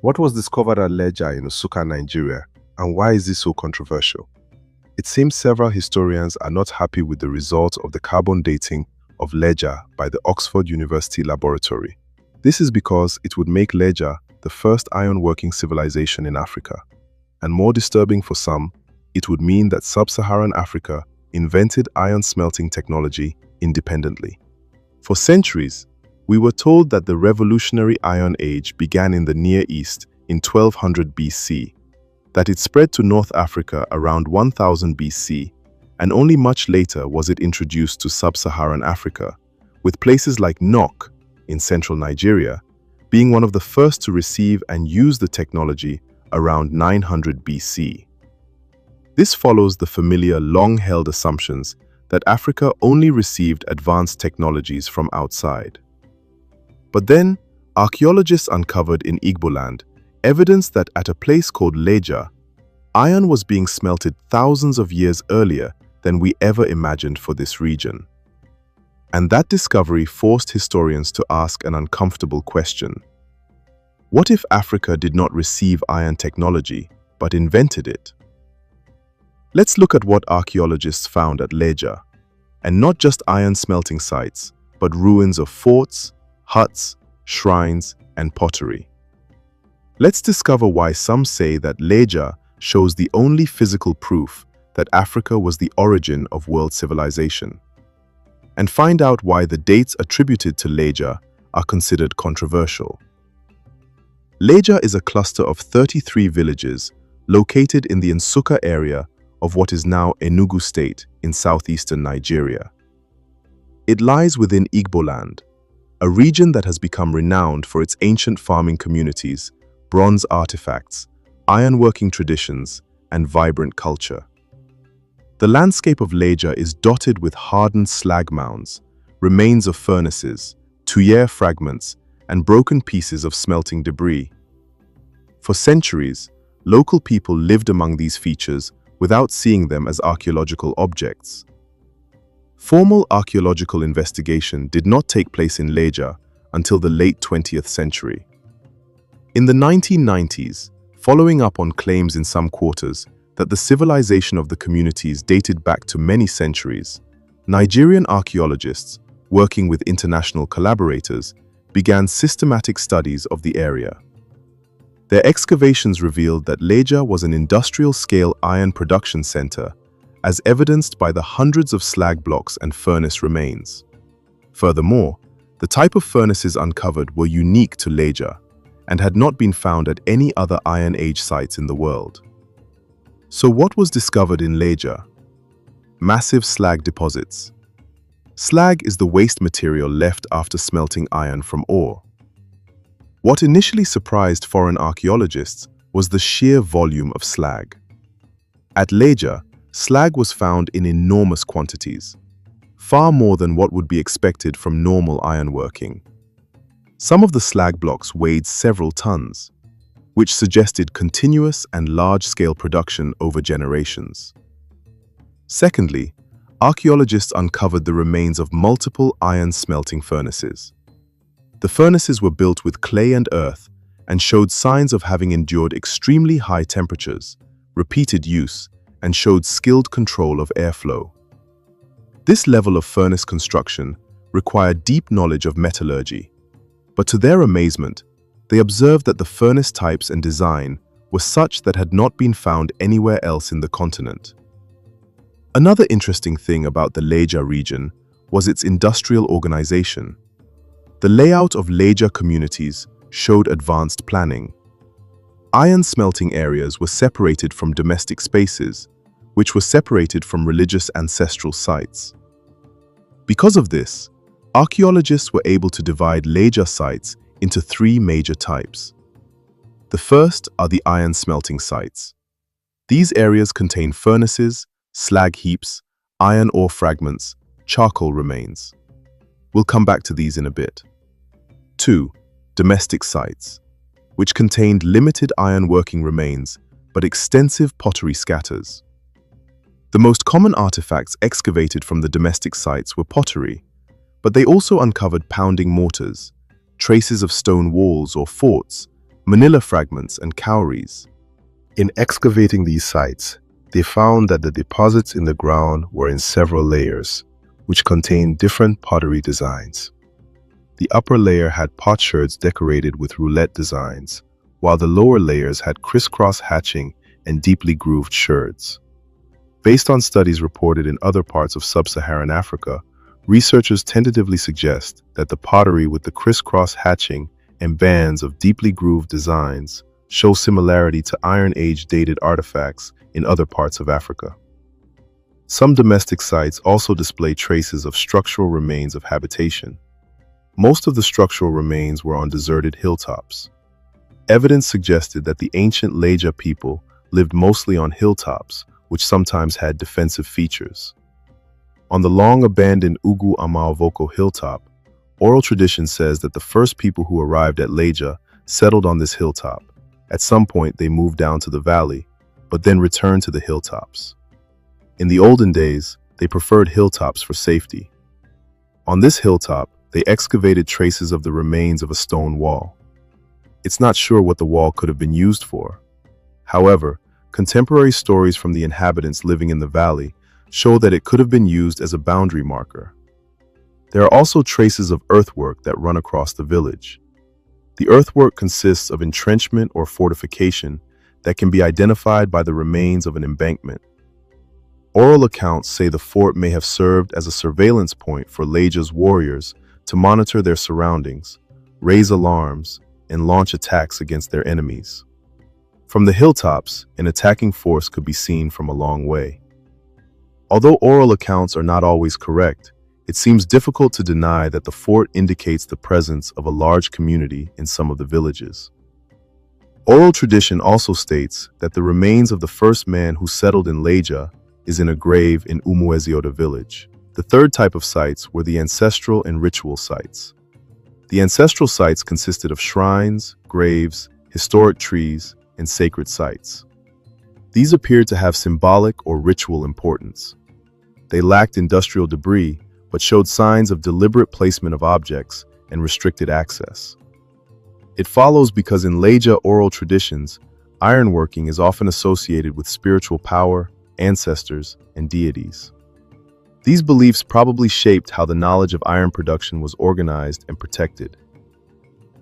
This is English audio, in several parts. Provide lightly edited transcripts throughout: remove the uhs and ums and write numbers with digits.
What was discovered at Lejja in Nsukka, Nigeria, and why is this so controversial? It seems several historians are not happy with the result of the carbon dating of Lejja by the Oxford University Laboratory. This is because it would make Lejja the first iron-working civilization in Africa. And more disturbing for some, it would mean that sub-Saharan Africa invented iron-smelting technology independently. For centuries, we were told that the revolutionary Iron Age began in the Near East in 1200 BC, that it spread to North Africa around 1000 BC, and only much later was it introduced to sub-Saharan Africa, with places like Nok in central Nigeria being one of the first to receive and use the technology around 900 BC. This follows the familiar long-held assumptions that Africa only received advanced technologies from outside. But then, archaeologists uncovered in Igboland evidence that at a place called Lejja, iron was being smelted thousands of years earlier than we ever imagined for this region. And that discovery forced historians to ask an uncomfortable question. What if Africa did not receive iron technology, but invented it? Let's look at what archaeologists found at Lejja, and not just iron-smelting sites, but ruins of forts, huts, shrines, and pottery. Let's discover why some say that Lejja shows the only physical proof that Africa was the origin of world civilization, and find out why the dates attributed to Lejja are considered controversial. Lejja is a cluster of 33 villages located in the Nsukka area of what is now Enugu State in southeastern Nigeria. It lies within Igboland, a region that has become renowned for its ancient farming communities, bronze artifacts, ironworking traditions, and vibrant culture. The landscape of Lejja is dotted with hardened slag mounds, remains of furnaces, tuyere fragments, and broken pieces of smelting debris. For centuries, local people lived among these features without seeing them as archaeological objects. Formal archaeological investigation did not take place in Lejja until the late 20th century. In the 1990s, following up on claims in some quarters that the civilization of the communities dated back to many centuries, Nigerian archaeologists, working with international collaborators, began systematic studies of the area. Their excavations revealed that Lejja was an industrial-scale iron production center, as evidenced by the hundreds of slag blocks and furnace remains. Furthermore, the type of furnaces uncovered were unique to Lejja and had not been found at any other Iron Age sites in the world. So what was discovered in Lejja? Massive slag deposits. Slag is the waste material left after smelting iron from ore. What initially surprised foreign archaeologists was the sheer volume of slag. At Lejja, slag was found in enormous quantities, far more than what would be expected from normal ironworking. Some of the slag blocks weighed several tons, which suggested continuous and large-scale production over generations. Secondly, archaeologists uncovered the remains of multiple iron-smelting furnaces. The furnaces were built with clay and earth and showed signs of having endured extremely high temperatures, repeated use, and showed skilled control of airflow. This level of furnace construction required deep knowledge of metallurgy, but to their amazement, they observed that the furnace types and design were such that had not been found anywhere else in the continent. Another interesting thing about the Lejja region was its industrial organization. The layout of Lejja communities showed advanced planning. Iron smelting areas were separated from domestic spaces, which were separated from religious ancestral sites. Because of this, archaeologists were able to divide Lejja sites into three major types. The first are the iron smelting sites. These areas contain furnaces, slag heaps, iron ore fragments, charcoal remains. We'll come back to these in a bit. 2. Domestic sites, which contained limited iron-working remains but extensive pottery scatters. The most common artifacts excavated from the domestic sites were pottery, but they also uncovered pounding mortars, traces of stone walls or forts, manila fragments, and cowries. In excavating these sites, they found that the deposits in the ground were in several layers, which contained different pottery designs. The upper layer had potsherds decorated with roulette designs, while the lower layers had crisscross hatching and deeply grooved sherds. Based on studies reported in other parts of sub-Saharan Africa, researchers tentatively suggest that the pottery with the crisscross hatching and bands of deeply grooved designs show similarity to Iron Age dated artifacts in other parts of Africa. Some domestic sites also display traces of structural remains of habitation. Most of the structural remains were on deserted hilltops. Evidence suggested that the ancient Lejja people lived mostly on hilltops, which sometimes had defensive features. On the long-abandoned Ugu Amalvoko hilltop, oral tradition says that the first people who arrived at Lejja settled on this hilltop. At some point, they moved down to the valley, but then returned to the hilltops. In the olden days, they preferred hilltops for safety. On this hilltop, they excavated traces of the remains of a stone wall. It's not sure what the wall could have been used for. However, contemporary stories from the inhabitants living in the valley show that it could have been used as a boundary marker. There are also traces of earthwork that run across the village. The earthwork consists of entrenchment or fortification that can be identified by the remains of an embankment. Oral accounts say the fort may have served as a surveillance point for Lejja's warriors to monitor their surroundings, raise alarms, and launch attacks against their enemies. From the hilltops, an attacking force could be seen from a long way. Although oral accounts are not always correct, it seems difficult to deny that the fort indicates the presence of a large community in some of the villages. Oral tradition also states that the remains of the first man who settled in Lejja is in a grave in Umuezioda village. The third type of sites were the ancestral and ritual sites. The ancestral sites consisted of shrines, graves, historic trees, and sacred sites. These appeared to have symbolic or ritual importance. They lacked industrial debris, but showed signs of deliberate placement of objects and restricted access. It follows because in Lejja oral traditions, ironworking is often associated with spiritual power, ancestors, and deities. These beliefs probably shaped how the knowledge of iron production was organized and protected.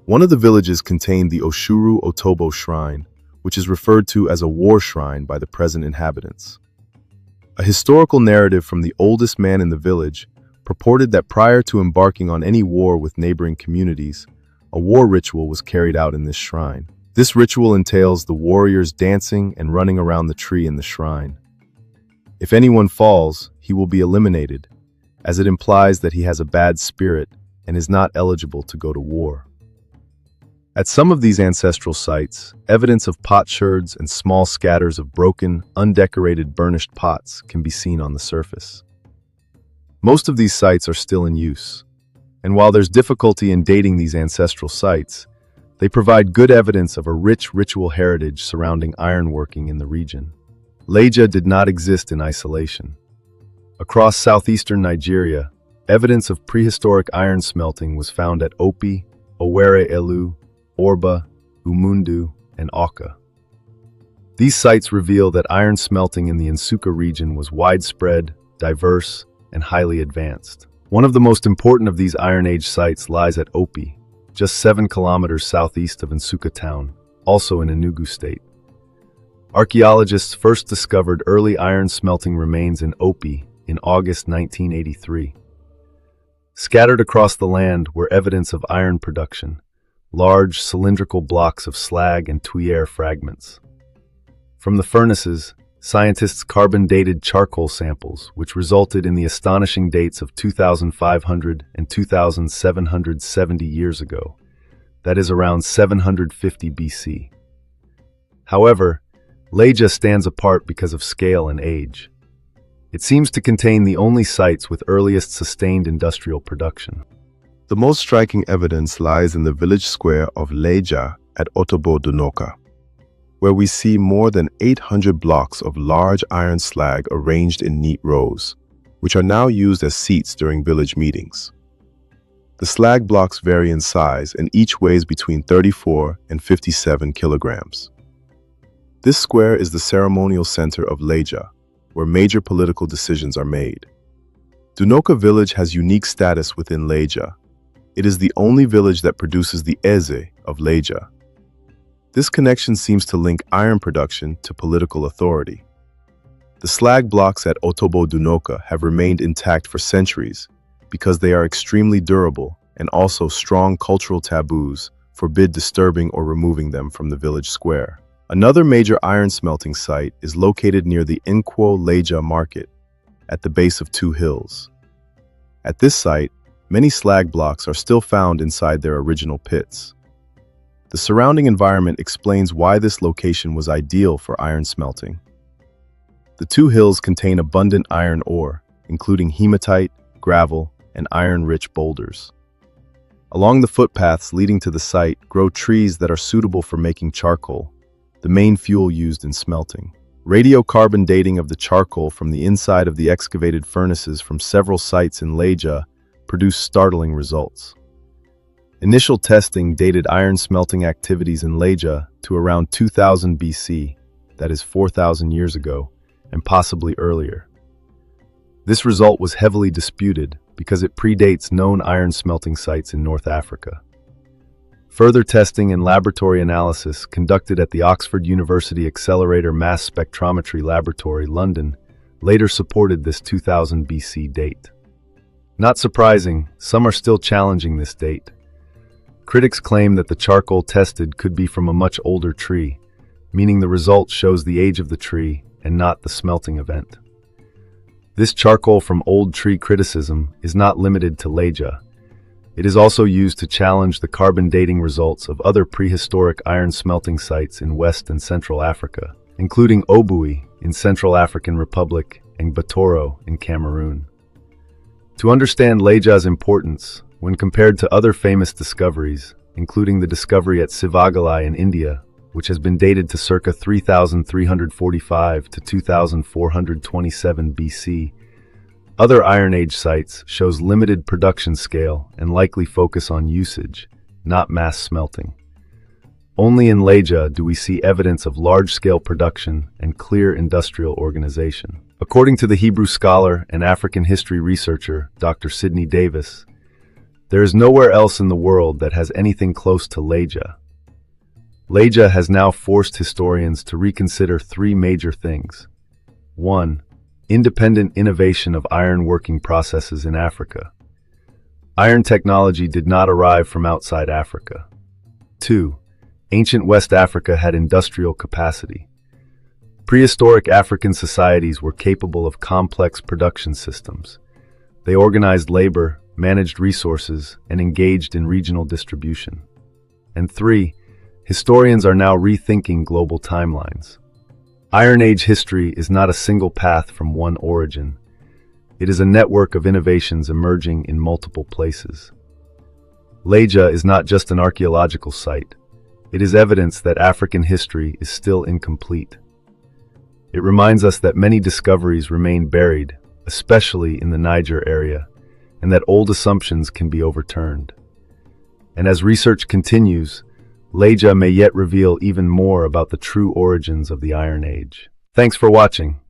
One of the villages contained the Oshuru Otobo Shrine, which is referred to as a war shrine by the present inhabitants. A historical narrative from the oldest man in the village purported that prior to embarking on any war with neighboring communities, a war ritual was carried out in this shrine. This ritual entails the warriors dancing and running around the tree in the shrine. If anyone falls, he will be eliminated, as it implies that he has a bad spirit and is not eligible to go to war. At some of these ancestral sites, evidence of potsherds and small scatters of broken, undecorated burnished pots can be seen on the surface. Most of these sites are still in use, and while there's difficulty in dating these ancestral sites, they provide good evidence of a rich ritual heritage surrounding ironworking in the region. Lejja did not exist in isolation. Across southeastern Nigeria, evidence of prehistoric iron smelting was found at Opi, Owerri Elu, Orba, Umundu, and Awka. These sites reveal that iron smelting in the Nsukka region was widespread, diverse, and highly advanced. One of the most important of these Iron Age sites lies at Opi, just 7 kilometers southeast of Nsukka town, also in Enugu state. Archaeologists first discovered early iron smelting remains in Opi in August 1983. Scattered across the land were evidence of iron production, large cylindrical blocks of slag and tuyere fragments. From the furnaces, scientists carbon-dated charcoal samples, which resulted in the astonishing dates of 2,500 and 2,770 years ago, that is around 750 BC. However, Lejja stands apart because of scale and age. It seems to contain the only sites with earliest sustained industrial production. The most striking evidence lies in the village square of Lejja at Otobo Dunoka, where we see more than 800 blocks of large iron slag arranged in neat rows, which are now used as seats during village meetings. The slag blocks vary in size and each weighs between 34 and 57 kilograms. This square is the ceremonial center of Lejja, where major political decisions are made. Dunoka village has unique status within Lejja. It is the only village that produces the eze of Lejja. This connection seems to link iron production to political authority. The slag blocks at Otobo Dunoka have remained intact for centuries because they are extremely durable, and also strong cultural taboos forbid disturbing or removing them from the village square. Another major iron smelting site is located near the Nkwo Lejja market at the base of two hills. At this site, many slag blocks are still found inside their original pits. The surrounding environment explains why this location was ideal for iron smelting. The two hills contain abundant iron ore, including hematite, gravel, and iron-rich boulders. Along the footpaths leading to the site grow trees that are suitable for making charcoal, the main fuel used in smelting. Radiocarbon dating of the charcoal from the inside of the excavated furnaces from several sites in Lejja produced startling results. Initial testing dated iron smelting activities in Lejja to around 2000 BC, that is 4,000 years ago, and possibly earlier. This result was heavily disputed because it predates known iron smelting sites in North Africa. Further testing and laboratory analysis conducted at the Oxford University Accelerator Mass Spectrometry Laboratory, London, later supported this 2000 BC date. Not surprising, some are still challenging this date. Critics claim that the charcoal tested could be from a much older tree, meaning the result shows the age of the tree and not the smelting event. This charcoal from old tree criticism is not limited to Lejja. It is also used to challenge the carbon dating results of other prehistoric iron smelting sites in West and Central Africa, including Obui in Central African Republic and Batoro in Cameroon. To understand Lejja's importance, when compared to other famous discoveries, including the discovery at Sivagalai in India, which has been dated to circa 3,345 to 2,427 BC, other Iron Age sites shows limited production scale and likely focus on usage, not mass smelting. Only in Lejja do we see evidence of large-scale production and clear industrial organization. According to the Hebrew scholar and African history researcher, Dr. Sidney Davis, there is nowhere else in the world that has anything close to Lejja. Lejja has now forced historians to reconsider three major things. 1. Independent innovation of iron working processes in Africa. Iron technology did not arrive from outside Africa. 2. Ancient West Africa had industrial capacity. Prehistoric African societies were capable of complex production systems. They organized labor, managed resources, and engaged in regional distribution. And 3. Historians are now rethinking global timelines. Iron Age history is not a single path from one origin. It is a network of innovations emerging in multiple places. Lejja is not just an archaeological site. It is evidence that African history is still incomplete. It reminds us that many discoveries remain buried, especially in the Niger area, and that old assumptions can be overturned. And as research continues, Lejja may yet reveal even more about the true origins of the Iron Age. Thanks for watching.